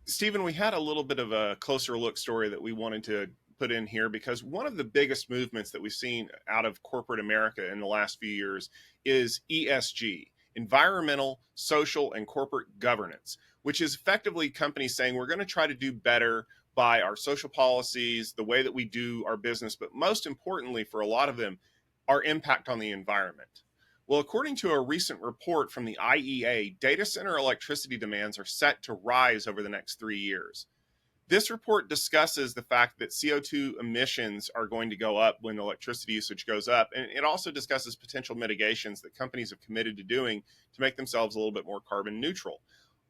Stephen, we had a little bit of a closer look story that we wanted to put in here because one of the biggest movements that we've seen out of corporate America in the last few years is ESG, environmental, social, and corporate governance, which is effectively companies saying we're going to try to do better by our social policies, the way that we do our business, but most importantly for a lot of them, our impact on the environment. Well, according to a recent report from the IEA, data center electricity demands are set to rise over the next 3 years. This report discusses the fact that CO2 emissions are going to go up when electricity usage goes up. And it also discusses potential mitigations that companies have committed to doing to make themselves a little bit more carbon neutral.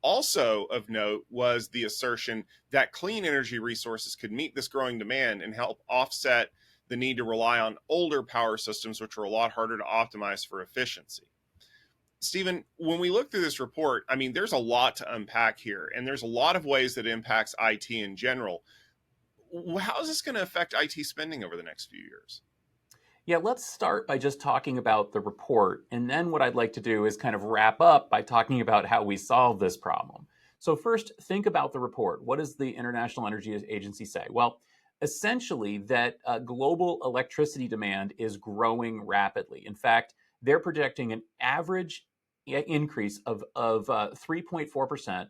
Also of note was the assertion that clean energy resources could meet this growing demand and help offset the need to rely on older power systems, which are a lot harder to optimize for efficiency. Stephen, when we look through this report, I mean, there's a lot to unpack here, and there's a lot of ways that it impacts IT in general. How is this going to affect IT spending over the next few years? Yeah, let's start by just talking about the report. And then what I'd like to do is kind of wrap up by talking about how we solve this problem. So, first, think about the report. What does the International Energy Agency say? Well, essentially, that global electricity demand is growing rapidly. In fact, they're projecting an average increase of 3.4%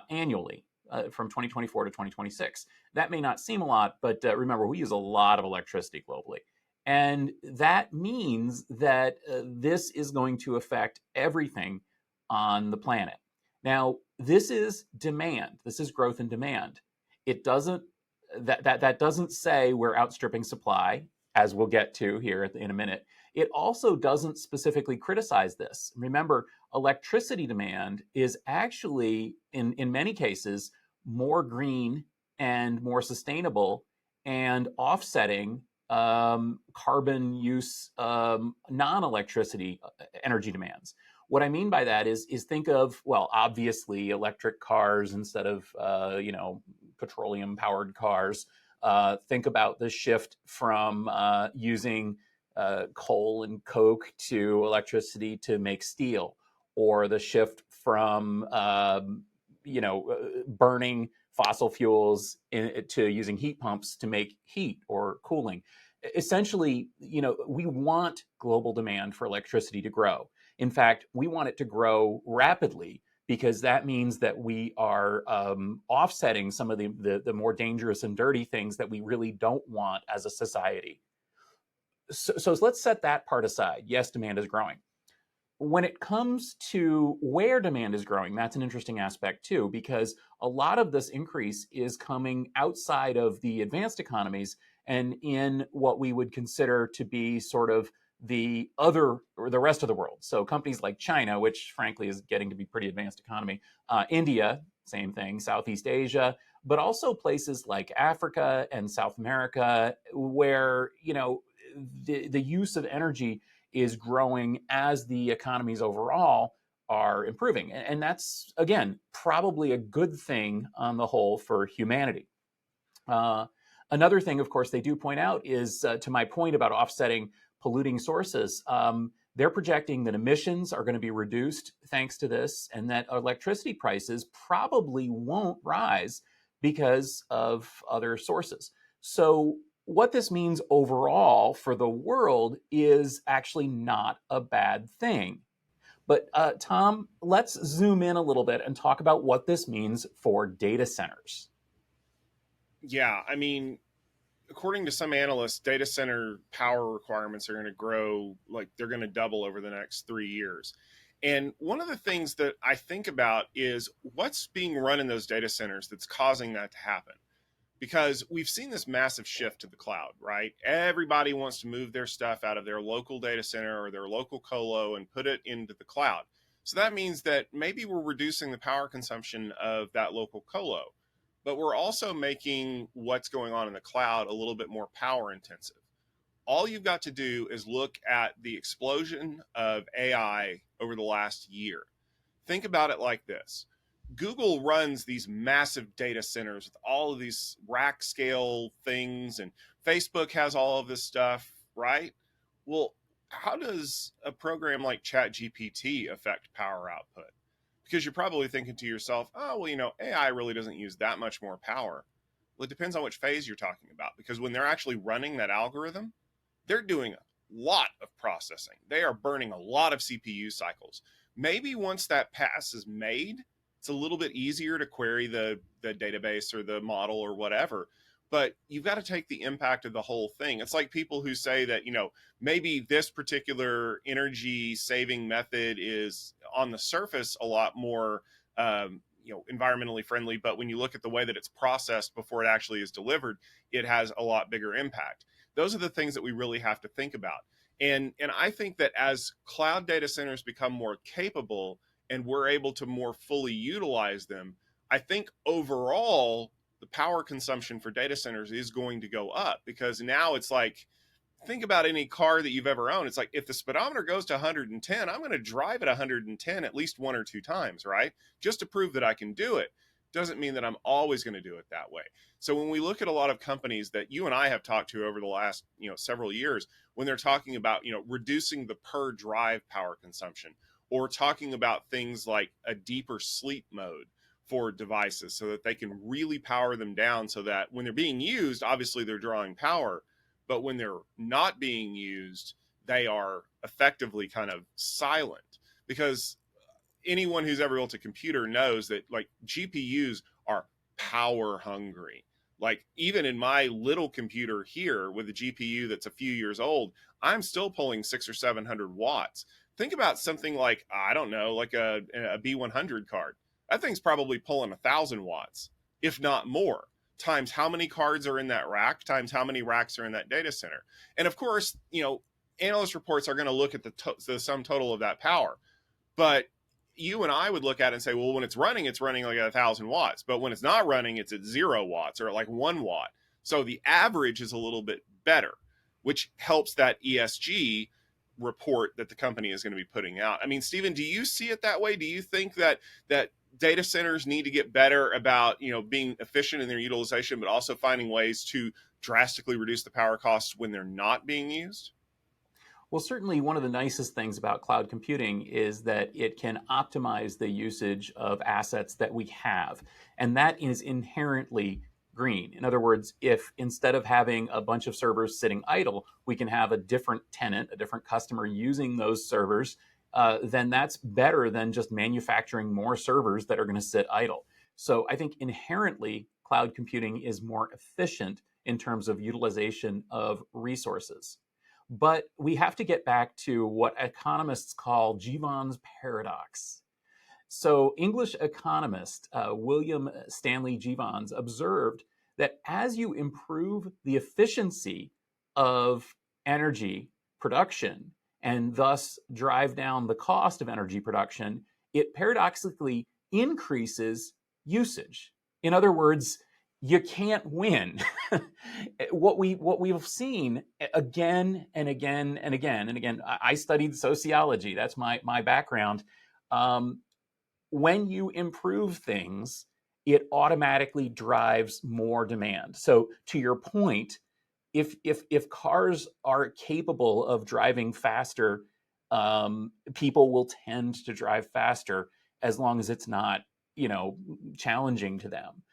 annually from 2024 to 2026. That may not seem a lot, but remember, we use a lot of electricity globally. And that means that this is going to affect everything on the planet. Now, this is demand. This is growth in demand. It doesn't that doesn't say we're outstripping supply, as we'll get to here in a minute. It also doesn't specifically criticize this. Remember, electricity demand is actually, in many cases, more green and more sustainable and offsetting carbon use, non-electricity energy demands. What I mean by that is think of, well, obviously electric cars instead of petroleum powered cars. Think about the shift from using coal and coke to electricity to make steel, or the shift from burning fossil fuels to using heat pumps to make heat or cooling. Essentially, we want global demand for electricity to grow. In fact, we want it to grow rapidly because that means that we are offsetting some of the more dangerous and dirty things that we really don't want as a society. So let's set that part aside. Yes, demand is growing. When it comes to where demand is growing, that's an interesting aspect too, because a lot of this increase is coming outside of the advanced economies and in what we would consider to be sort of the other or the rest of the world. So companies like China, which frankly is getting to be pretty advanced economy, India, same thing, Southeast Asia, but also places like Africa and South America, where the use of energy is growing as the economies overall are improving. And that's, again, probably a good thing on the whole for humanity. Another thing, of course, they do point out is, to my point about offsetting polluting sources, they're projecting that emissions are going to be reduced thanks to this, and that electricity prices probably won't rise because of other sources. So what this means overall for the world is actually not a bad thing. But Tom, let's zoom in a little bit and talk about what this means for data centers. Yeah, I mean, according to some analysts, data center power requirements are going to grow, like they're going to double over the next 3 years. And one of the things that I think about is what's being run in those data centers that's causing that to happen. Because we've seen this massive shift to the cloud, right? Everybody wants to move their stuff out of their local data center or their local colo and put it into the cloud. So that means that maybe we're reducing the power consumption of that local colo, but we're also making what's going on in the cloud a little bit more power intensive. All you've got to do is look at the explosion of AI over the last year. Think about it like this. Google runs these massive data centers with all of these rack scale things, and Facebook has all of this stuff, right? Well, how does a program like ChatGPT affect power output? because you're probably thinking to yourself, oh, well, AI really doesn't use that much more power. Well, it depends on which phase you're talking about, because when they're actually running that algorithm, they're doing a lot of processing. They are burning a lot of CPU cycles. Maybe once that pass is made, it's a little bit easier to query the database or the model or whatever. But you've got to take the impact of the whole thing. It's like people who say that, maybe this particular energy saving method is on the surface a lot more environmentally friendly, but when you look at the way that it's processed before it actually is delivered, it has a lot bigger impact. Those are the things that we really have to think about. And I think that as cloud data centers become more capable and we're able to more fully utilize them, I think overall the power consumption for data centers is going to go up, because now it's like, think about any car that you've ever owned. It's like, if the speedometer goes to 110, I'm going to drive at 110 at least one or two times, right? Just to prove that I can do it. Doesn't mean that I'm always going to do it that way. So when we look at a lot of companies that you and I have talked to over the last, several years, when they're talking about, reducing the per drive power consumption, or talking about things like a deeper sleep mode for devices so that they can really power them down, so that when they're being used, obviously they're drawing power, but when they're not being used, they are effectively kind of silent. Because anyone who's ever built a computer knows that, like, GPUs are power hungry. Like, even in my little computer here with a GPU that's a few years old, I'm still pulling 600 or 700 watts. Think about something like, I don't know, like a B100 card. That thing's probably pulling 1,000 watts, if not more, times how many cards are in that rack, times how many racks are in that data center. And of course, analyst reports are going to look at the sum total of that power. But you and I would look at it and say, well, when it's running like 1,000 watts. But when it's not running, it's at 0 watts or like 1 watt. So the average is a little bit better, which helps that ESG report that the company is going to be putting out. I mean, Stephen, do you see it that way? Do you think that data centers need to get better about, being efficient in their utilization, but also finding ways to drastically reduce the power costs when they're not being used? Well, certainly one of the nicest things about cloud computing is that it can optimize the usage of assets that we have. And that is inherently green. In other words, if instead of having a bunch of servers sitting idle, we can have a different tenant, a different customer using those servers, then that's better than just manufacturing more servers that are going to sit idle. So I think inherently, cloud computing is more efficient in terms of utilization of resources. But we have to get back to what economists call Jevons paradox. So, English economist William Stanley Jevons observed that as you improve the efficiency of energy production and thus drive down the cost of energy production, it paradoxically increases usage. In other words, you can't win. what we've seen again and again and again and again. I studied sociology. That's my background. When you improve things, it automatically drives more demand. So to your point, if cars are capable of driving faster, people will tend to drive faster as long as it's not, challenging to them.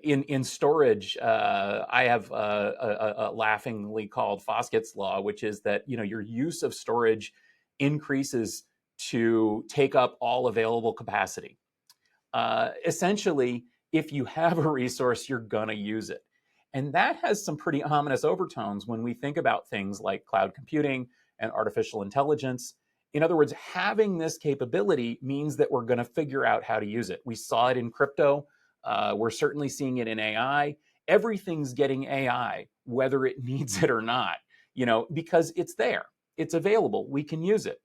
In storage, I have a laughingly called Foskett's law, which is that your use of storage increases to take up all available capacity. Essentially, if you have a resource, you're gonna use it, and that has some pretty ominous overtones when we think about things like cloud computing and artificial intelligence. In other words, having this capability means that we're going to figure out how to use it. We saw it in crypto. We're certainly seeing it in AI. Everything's getting AI, whether it needs it or not, because it's there. It's available. We can use it.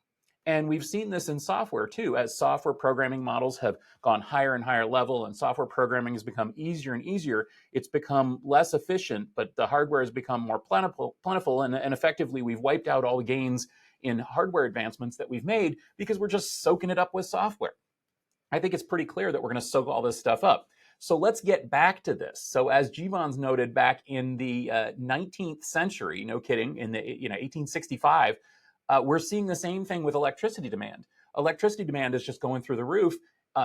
And we've seen this in software too, as software programming models have gone higher and higher level, and software programming has become easier and easier. It's become less efficient, but the hardware has become more plentiful, and effectively we've wiped out all the gains in hardware advancements that we've made because we're just soaking it up with software. I think it's pretty clear that we're going to soak all this stuff up. So let's get back to this. So as Jevons noted back in the 19th century, no kidding, in the 1865, we're seeing the same thing with electricity demand. Electricity demand is just going through the roof,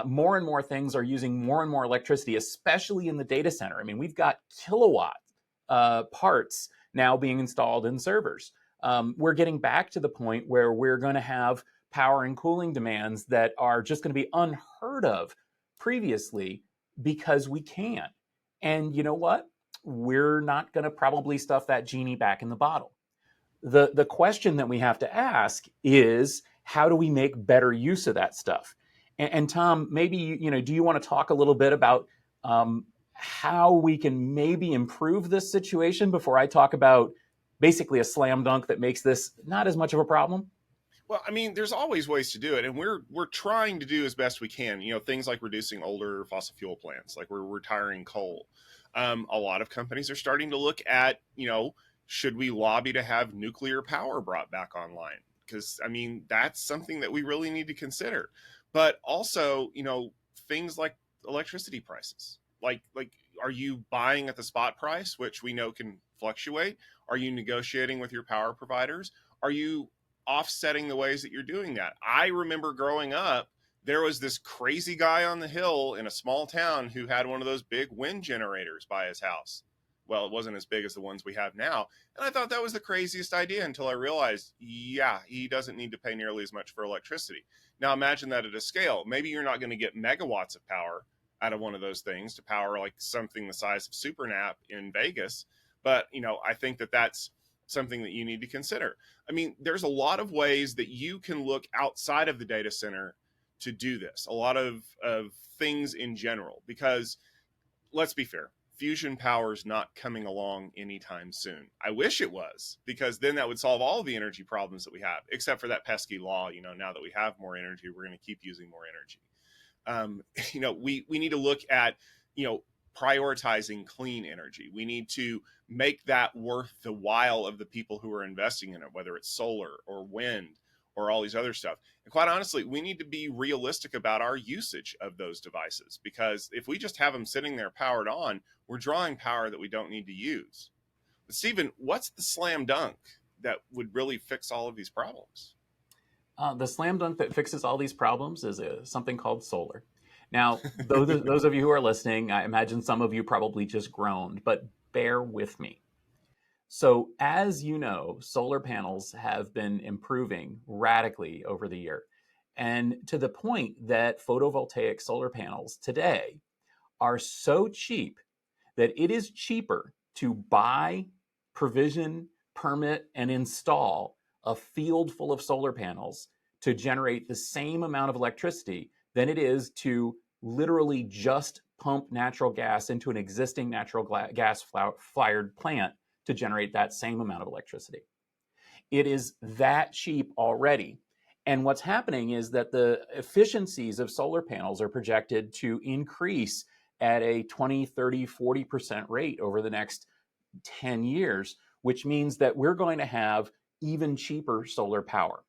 More and more things are using more and more electricity, especially in the data center. I mean, we've got kilowatt parts now being installed in servers. We're getting back to the point where we're going to have power and cooling demands that are just going to be unheard of previously because we can. And you know what? We're not going to probably stuff that genie back in the bottle. The question that we have to ask is, how do we make better use of that stuff? And Tom, maybe do you want to talk a little bit about how we can maybe improve this situation before I talk about basically a slam dunk that makes this not as much of a problem? Well, I mean, there's always ways to do it, and we're trying to do as best we can. Things like reducing older fossil fuel plants, like we're retiring coal. A lot of companies are starting to look at, should we lobby to have nuclear power brought back online? Because I mean, that's something that we really need to consider. But also, things like electricity prices. Like, are you buying at the spot price, which we know can fluctuate? Are you negotiating with your power providers? Are you offsetting the ways that you're doing that? I remember growing up, there was this crazy guy on the hill in a small town who had one of those big wind generators by his house. Well, it wasn't as big as the ones we have now. And I thought that was the craziest idea until I realized, yeah, he doesn't need to pay nearly as much for electricity. Now imagine that at a scale. Maybe you're not going to get megawatts of power out of one of those things to power like something the size of SuperNap in Vegas. But, I think that that's something that you need to consider. I mean, there's a lot of ways that you can look outside of the data center to do this, a lot of things in general, because let's be fair, fusion power is not coming along anytime soon. I wish it was, because then that would solve all of the energy problems that we have, except for that pesky law. Now that we have more energy, we're going to keep using more energy. We need to look at, prioritizing clean energy. We need to make that worth the while of the people who are investing in it, whether it's solar or wind or all these other stuff. And quite honestly, we need to be realistic about our usage of those devices, because if we just have them sitting there powered on, we're drawing power that we don't need to use. But Stephen, what's the slam dunk that would really fix all of these problems? The slam dunk that fixes all these problems is something called solar. Now, those of you who are listening, I imagine some of you probably just groaned, but bear with me. So, as you know, solar panels have been improving radically over the year, and to the point that photovoltaic solar panels today are so cheap that it is cheaper to buy, provision, permit, and install a field full of solar panels to generate the same amount of electricity than it is to literally just pump natural gas into an existing natural gas fired plant to generate that same amount of electricity. It is that cheap already. And what's happening is that the efficiencies of solar panels are projected to increase at a 20, 30, 40% rate over the next 10 years, which means that we're going to have even cheaper solar power.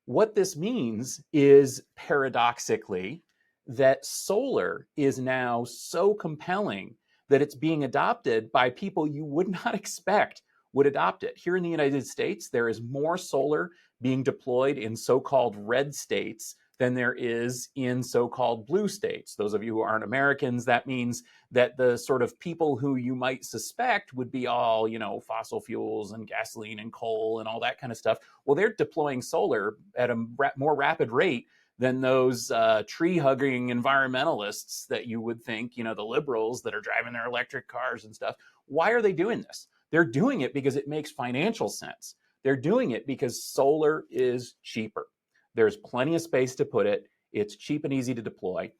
What this means is, paradoxically, that solar is now so compelling that it's being adopted by people you would not expect would adopt it. Here in the United States, there is more solar being deployed in so-called red states than there is in so-called blue states. Those of you who aren't Americans, that means that the sort of people who you might suspect would be all, fossil fuels and gasoline and coal and all that kind of stuff. Well, they're deploying solar at a more rapid rate than those tree-hugging environmentalists that you would think, the liberals that are driving their electric cars and stuff. Why are they doing this? They're doing it because it makes financial sense. They're doing it because solar is cheaper. There's plenty of space to put it. It's cheap and easy to deploy.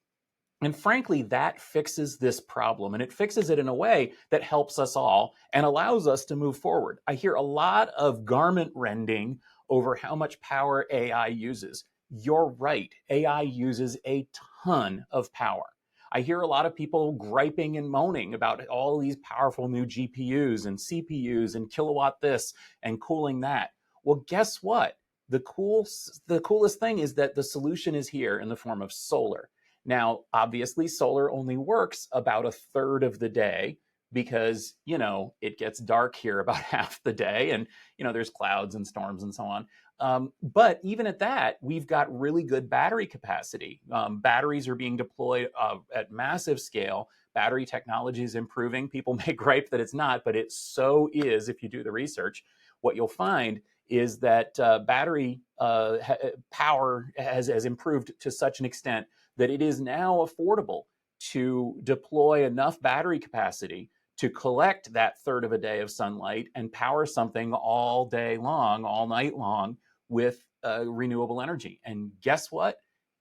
And frankly, that fixes this problem. And it fixes it in a way that helps us all and allows us to move forward. I hear a lot of garment rending over how much power AI uses. You're right. AI uses a ton of power. I hear a lot of people griping and moaning about all these powerful new GPUs and CPUs and kilowatt this and cooling that. Well, guess what? The coolest thing is that the solution is here in the form of solar. Now, obviously, solar only works about a third of the day because, it gets dark here about half the day, and, there's clouds and storms and so on. But even at that, we've got really good battery capacity. Batteries are being deployed at massive scale. Battery technology is improving. People may gripe that it's not, but it so is if you do the research. What you'll find is that battery power has improved to such an extent that it is now affordable to deploy enough battery capacity to collect that third of a day of sunlight and power something all day long, all night long, with renewable energy. And guess what?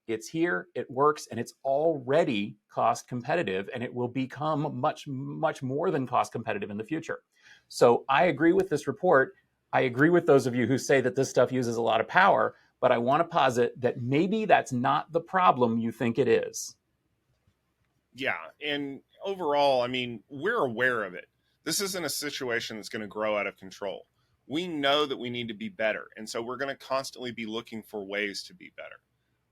It's here, it works, and it's already cost competitive, and it will become much, much more than cost competitive in the future. So I agree with this report. I agree with those of you who say that this stuff uses a lot of power, but I want to posit that maybe that's not the problem you think it is. Yeah. And overall, I mean, we're aware of it. This isn't a situation that's going to grow out of control. We know that we need to be better. And so we're going to constantly be looking for ways to be better,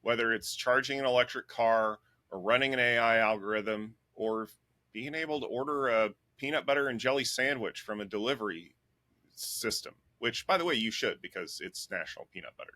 whether it's charging an electric car or running an AI algorithm or being able to order a peanut butter and jelly sandwich from a delivery system, which, by the way, you should because it's National Peanut Butter